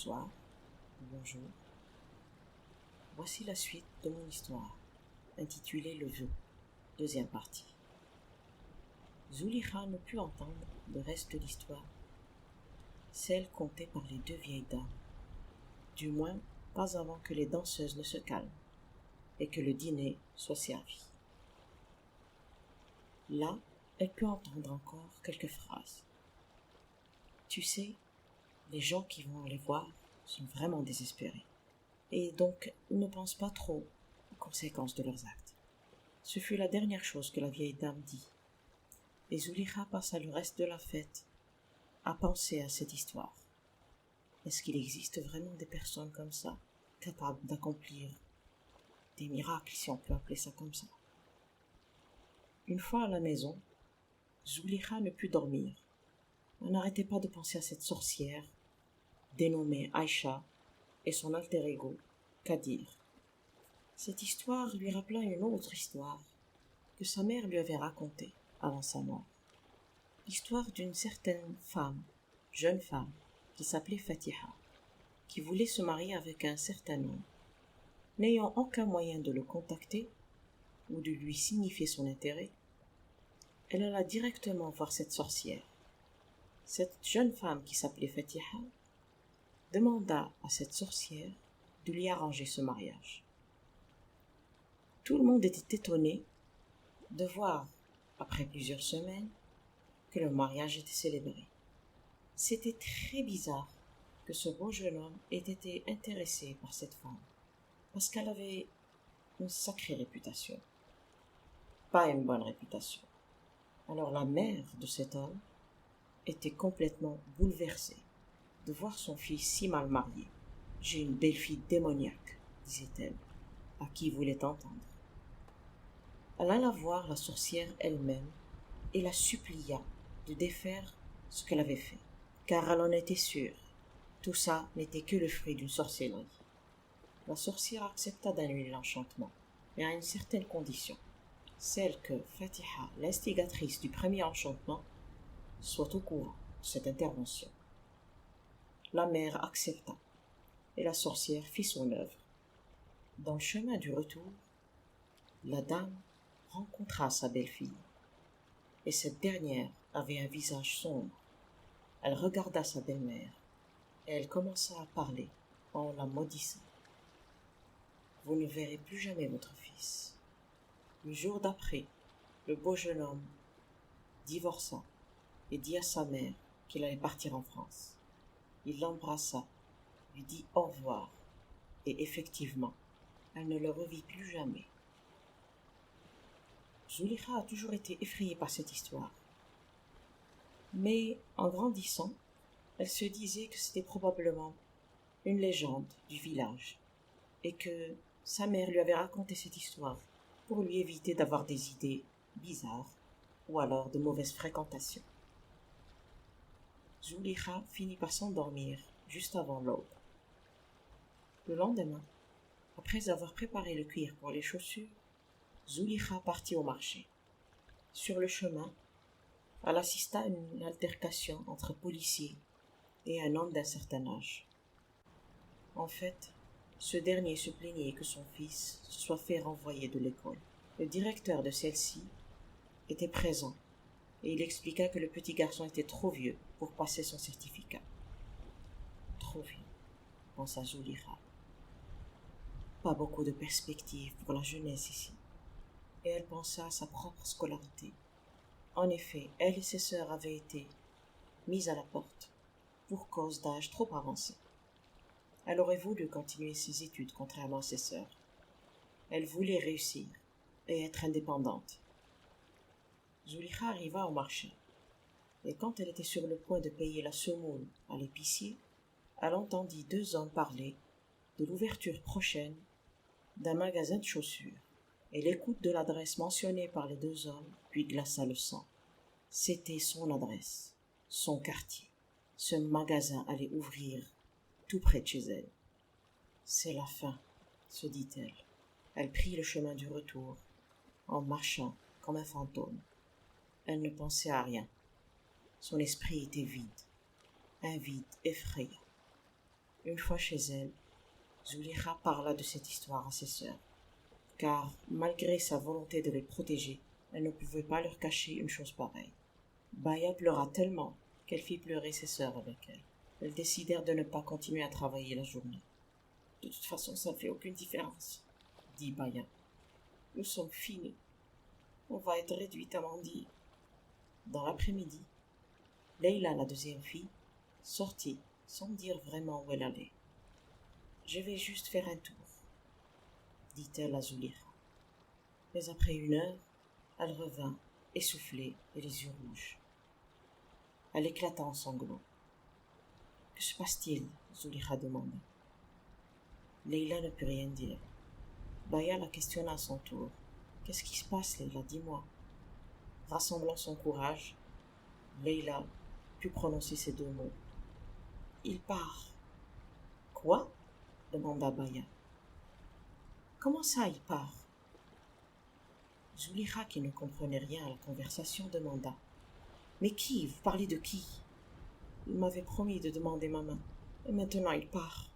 Bonsoir, bonjour. Voici la suite de mon histoire, intitulée Le vœu, deuxième partie. Zulekha ne put entendre le reste de l'histoire, celle contée par les deux vieilles dames, du moins pas avant que les danseuses ne se calment et que le dîner soit servi. Là, elle put entendre encore quelques phrases. Tu sais, les gens qui vont les voir sont vraiment désespérés, et donc ils ne pensent pas trop aux conséquences de leurs actes. Ce fut la dernière chose que la vieille dame dit, et Zulekha passa le reste de la fête à penser à cette histoire. Est-ce qu'il existe vraiment des personnes comme ça, capables d'accomplir des miracles, si on peut appeler ça comme ça? Une fois à la maison, Zulekha ne put dormir. Elle n'arrêtait pas de penser à cette sorcière, dénommée Aïcha, et son alter ego, Kadir. Cette histoire lui rappela une autre histoire que sa mère lui avait racontée avant sa mort. L'histoire d'une certaine femme, jeune femme, qui s'appelait Fatiha, qui voulait se marier avec un certain homme. N'ayant aucun moyen de le contacter ou de lui signifier son intérêt, elle alla directement voir cette sorcière. Cette jeune femme qui s'appelait Fatiha demanda à cette sorcière de lui arranger ce mariage. Tout le monde était étonné de voir, après plusieurs semaines, que le mariage était célébré. C'était très bizarre que ce beau jeune homme ait été intéressé par cette femme, parce qu'elle avait une sacrée réputation. Pas une bonne réputation. Alors la mère de cet homme était complètement bouleversée de voir son fils si mal marié. « J'ai une belle-fille démoniaque, disait-elle, à qui il voulait entendre. Elle alla voir la sorcière elle-même et la supplia de défaire ce qu'elle avait fait, car elle en était sûre. Tout ça n'était que le fruit d'une sorcellerie. La sorcière accepta d'annuler l'enchantement, mais à une certaine condition, celle que Fatiha, l'instigatrice du premier enchantement, soit au courant de cette intervention. La mère accepta, et la sorcière fit son œuvre. Dans le chemin du retour, la dame rencontra sa belle-fille, et cette dernière avait un visage sombre. Elle regarda sa belle-mère, et elle commença à parler en la maudissant. « Vous ne verrez plus jamais votre fils. » Le jour d'après, le beau jeune homme divorça et dit à sa mère qu'il allait partir en France. Il l'embrassa, lui dit au revoir, et effectivement, elle ne le revit plus jamais. Zulekha a toujours été effrayée par cette histoire. Mais en grandissant, elle se disait que c'était probablement une légende du village et que sa mère lui avait raconté cette histoire pour lui éviter d'avoir des idées bizarres ou alors de mauvaises fréquentations. Zulekha finit par s'endormir juste avant l'aube. Le lendemain, après avoir préparé le cuir pour les chaussures, Zulekha partit au marché. Sur le chemin, elle assista à une altercation entre policiers et un homme d'un certain âge. En fait, ce dernier se plaignait que son fils se soit fait renvoyer de l'école. Le directeur de celle-ci était présent et il expliqua que le petit garçon était trop vieux pour passer son certificat. Trop vieux, pensa Zulekha. Pas beaucoup de perspectives pour la jeunesse ici. Et elle pensa à sa propre scolarité. En effet, elle et ses sœurs avaient été mises à la porte pour cause d'âge trop avancé. Elle aurait voulu continuer ses études contrairement à ses sœurs. Elle voulait réussir et être indépendante. Zulekha arriva au marché, et quand elle était sur le point de payer la semoule à l'épicier, elle entendit deux hommes parler de l'ouverture prochaine d'un magasin de chaussures, et l'écoute de l'adresse mentionnée par les deux hommes lui glaça le sang. C'était son adresse, son quartier. Ce magasin allait ouvrir tout près de chez elle. C'est la fin, se dit-elle. Elle prit le chemin du retour, en marchant comme un fantôme. Elle ne pensait à rien. Son esprit était vide, un vide effrayant. Une fois chez elle, Zulika parla de cette histoire à ses sœurs, car malgré sa volonté de les protéger, elle ne pouvait pas leur cacher une chose pareille. Baya pleura tellement qu'elle fit pleurer ses sœurs avec elle. Elles décidèrent de ne pas continuer à travailler la journée. De toute façon, ça ne fait aucune différence, dit Baya. Nous sommes finis. On va être réduite à mendier. Dans l'après-midi, Leila, la deuxième fille, sortit sans dire vraiment où elle allait. Je vais juste faire un tour, dit-elle à Zulika. Mais après 1 heure, elle revint, essoufflée et les yeux rouges. Elle éclata en sanglots. Que se passe-t-il? Zulika demanda. Leila ne put rien dire. Baya la questionna à son tour. Qu'est-ce qui se passe, Leila? Dis-moi. Rassemblant son courage, Leila put prononcer ces 2 mots. Il part. Quoi? Demanda Baya. Comment ça, il part? Zulika, qui ne comprenait rien à la conversation, demanda. Mais qui? Vous parlez de qui? Il m'avait promis de demander ma main, et maintenant il part.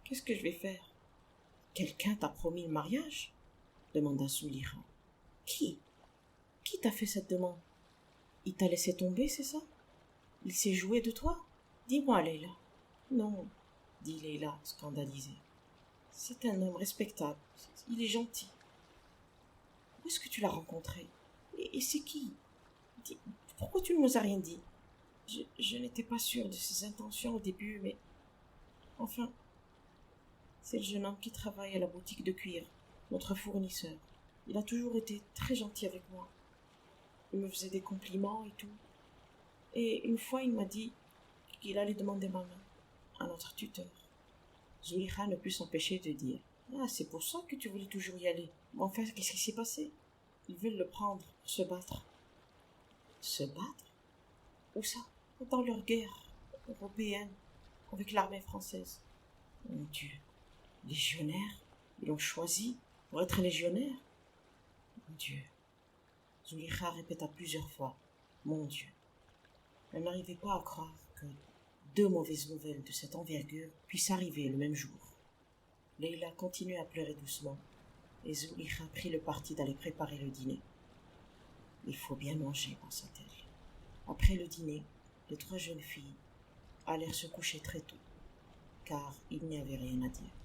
Qu'est-ce que je vais faire? Quelqu'un t'a promis le mariage? Demanda Zulika. Qui? Qui t'a fait cette demande? Il t'a laissé tomber, c'est ça? Il s'est joué de toi? Dis-moi, Leila. Non, dit Leila, scandalisée. C'est un homme respectable. Il est gentil. Où est-ce que tu l'as rencontré? Et c'est qui? Dis, pourquoi tu ne nous as rien dit? Je n'étais pas sûre de ses intentions au début, mais... Enfin, c'est le jeune homme qui travaille à la boutique de cuir, notre fournisseur. Il a toujours été très gentil avec moi. Il me faisait des compliments et tout. Et une fois, il m'a dit qu'il allait demander ma main à notre tuteur. Zulika ne put s'empêcher de dire. Ah, c'est pour ça que tu voulais toujours y aller. Enfin, qu'est-ce qui s'est passé? Ils veulent le prendre pour se battre. Se battre? Où ça? Dans leur guerre européenne avec l'armée française. Mon Dieu. Légionnaire? Ils l'ont choisi pour être légionnaire? Mon Dieu. Zulika répéta plusieurs fois. Mon Dieu. Elle n'arrivait pas à croire que 2 mauvaises nouvelles de cette envergure puissent arriver le même jour. Leila continuait à pleurer doucement, et Zulika prit le parti d'aller préparer le dîner. Il faut bien manger, pensa-t-elle. Après le dîner, les 3 jeunes filles allèrent se coucher très tôt, car il n'y avait rien à dire.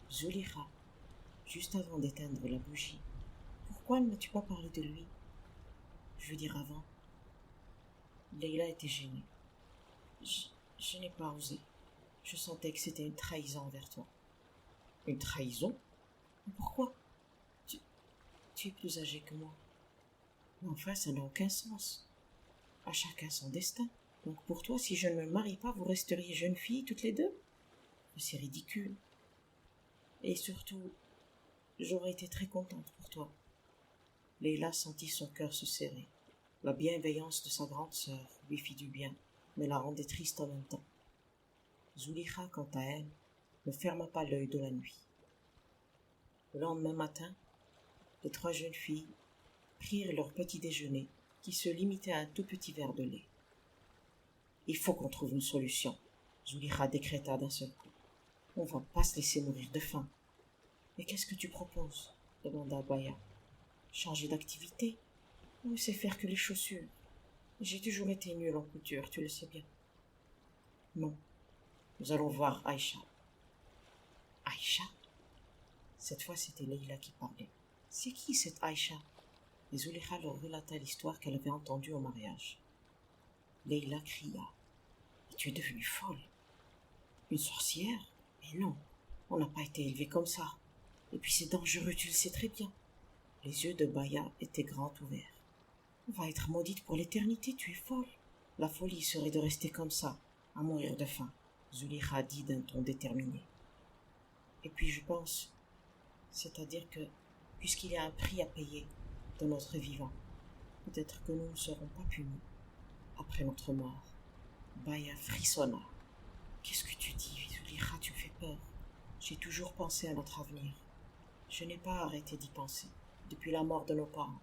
Zulika, juste avant d'éteindre la bougie, pourquoi ne m'as-tu pas parlé de lui? Je veux dire avant. Leila était gênée. Je n'ai pas osé. Je sentais que c'était une trahison envers toi. Une trahison? Pourquoi? Tu es plus âgé que moi. Mais enfin, ça n'a aucun sens. À chacun son destin. Donc pour toi, si je ne me marie pas, vous resteriez jeunes filles toutes les 2? C'est ridicule. Et surtout, j'aurais été très contente pour toi. Leila sentit son cœur se serrer. La bienveillance de sa grande sœur lui fit du bien, mais la rendait triste en même temps. Zulika, quant à elle, ne ferma pas l'œil de la nuit. Le lendemain matin, les 3 jeunes filles prirent leur petit déjeuner, qui se limitait à un tout petit verre de lait. Il faut qu'on trouve une solution, Zulika décréta d'un seul coup. On va pas se laisser mourir de faim. Mais qu'est-ce que tu proposes? Demanda Baya. Changer d'activité? Ou c'est faire que les chaussures? J'ai toujours été nulle en couture, tu le sais bien. Non, nous allons voir Aïcha. Aïcha? Cette fois, c'était Leila qui parlait. C'est qui cette Aïcha? Et Zulika leur relata l'histoire qu'elle avait entendue au mariage. Leila cria. « Tu es devenue folle. Une sorcière? Mais non, on n'a pas été élevés comme ça. Et puis c'est dangereux, tu le sais très bien. » Les yeux de Baya étaient grands ouverts. « On va être maudite pour l'éternité, tu es folle. La folie serait de rester comme ça, à mourir de faim. » Zulika dit d'un ton déterminé. « Et puis je pense, c'est-à-dire que, puisqu'il y a un prix à payer de notre vivant, peut-être que nous ne serons pas punis après notre mort. » Baya frissonna. « Qu'est-ce que tu dis, Zulika, tu me fais peur. J'ai toujours pensé à notre avenir. Je n'ai pas arrêté d'y penser, depuis la mort de nos parents.